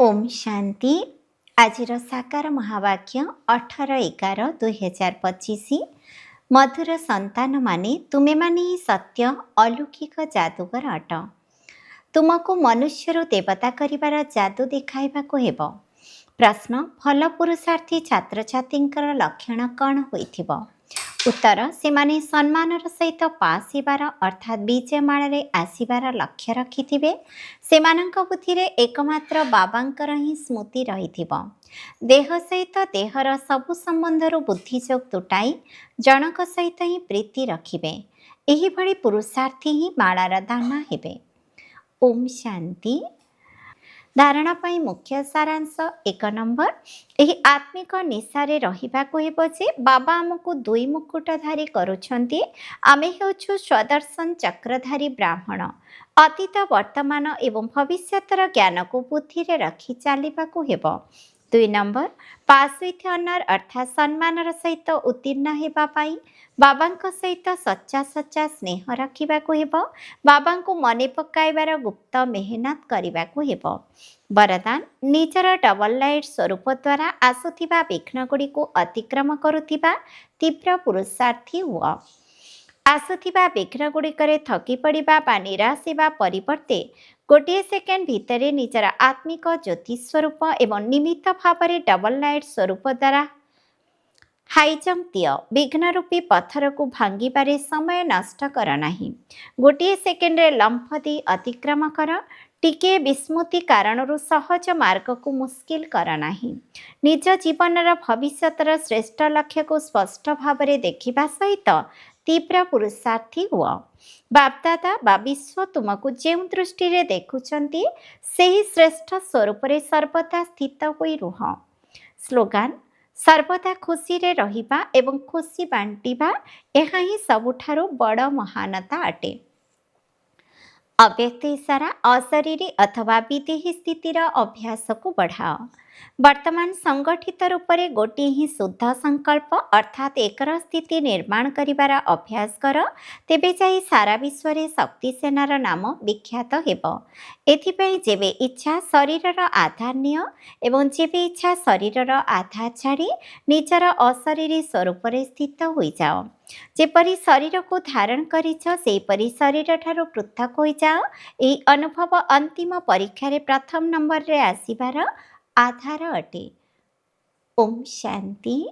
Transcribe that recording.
ओम शांति। आजिर साकार महावाक्य 18/11/2025। मधुर संतान माने तुमे माने ही सत्य अलौकिक जादूगर अट। तुमको मनुष्य देवता करिबार जादू देखाइबाको हेब। प्रश्न, भल पुरुषार्थी छात्र छात्रींकर लक्षण कौन होइथिब? उत्तर, सेमाने सम्मानर सहित पास हेबार अर्थात विजयमाଳରେ आसिबार लक्ष्य रखिथिबे। सेमानंक बुद्धिरे एकमात्र बाबांकर ही स्मृति रहिथिब। देह सहित देहर सबु संबंधरू बुद्धिजोग तुटाई जनक सहित ही प्रीति रखिबे। एही भଳି पुरुषार्थी ही माଳାर दाना हेबे। ओम शांति। धारणा पाई मुख्य सारांश 1 नंबर, एही आत्मिक निशारे रहिबाको हेब जे बाबा आमको दुई मुकुटधारी करुछन्ति। आमे हेउछु स्वदर्शन चक्रधारी ब्राह्मण। अतीत वर्तमान एवं भविष्यतर ज्ञान को बुद्धि रे रखी चालिबाको हेब। 2 नंबर, पास विथ ऑनर अर्थात सम्मानर सहित उत्तीर्ण हेबा पाई बाबांक सहित सच्चा सच्चा स्नेह रखिबाको हेब। बाबांको मने पकाइबार गुप्त मेहनत करिबाको हेब। वरदान, निजर डबल लाइट स्वरूप द्वारा आसुथिबा विघ्न गुड़िको अतिक्रम करुथिबा तीव्र पुरुषार्थी हुआ। आसुथिबा विघ्न गुड़िकरे थकी पड़िबा बा निराश हेबा परिवर्ते गोटे सेकेंड भितरे निजर आत्मिक ज्योति स्वरूप एवं निमित्त भावरे डबल लाइट स्वरूप द्वारा हाईजंप दियो। विघ्न रूपी पत्थर को भांगिबारे समय नष्ट कर नाही। गोटे सेकेंड रे लंफ दी अतिक्रम कर। टिके विस्मृति कारणरू सहज मार्ग को मुस्किल कर नाही। निज जीवनर भविष्यतर श्रेष्ठ लक्ष्य को स्पष्ट भावरे देखिबा सहित तीव्र पुरुषार्थी हुआ। बापदादा बा विश्व तुमको जेउ दृष्टि रे देखुचंती सेही श्रेष्ठ स्वरूप रे सर्वदा स्थित होई रुह। स्लोगान, सर्वदा खुशी रे रहिबा एवं खुशी बांटिबा एहा ही सबुठारो बड़ महानता अटे। अव्यक्त इशारा, अशरीरी अथवा विदेही स्थितिर अभ्यास को बढ़ाओ। वर्तमान संगठित रूप से गोटे ही शुद्ध संकल्प अर्थात एकर स्थिति निर्माण करिबार अभ्यास कर। तेबे जाई सारा विश्व रे शक्ति सेनार नाम विख्यात हेब। एथिपई जेबे इच्छा शरीरर आधार निय एवं जेबे इच्छा शरीरर आधार छाड़ी निजर अशरीरी स्वरूप रे स्थित होई जाओ। जेपरी शरीर को धारण करिछ सेपरी शरीर ठारू पृथक होई जाओ। एही अनुभव अंतिम परीक्षा रे प्रथम नंबर रे आसीबार आधार अटे। ओम शांति।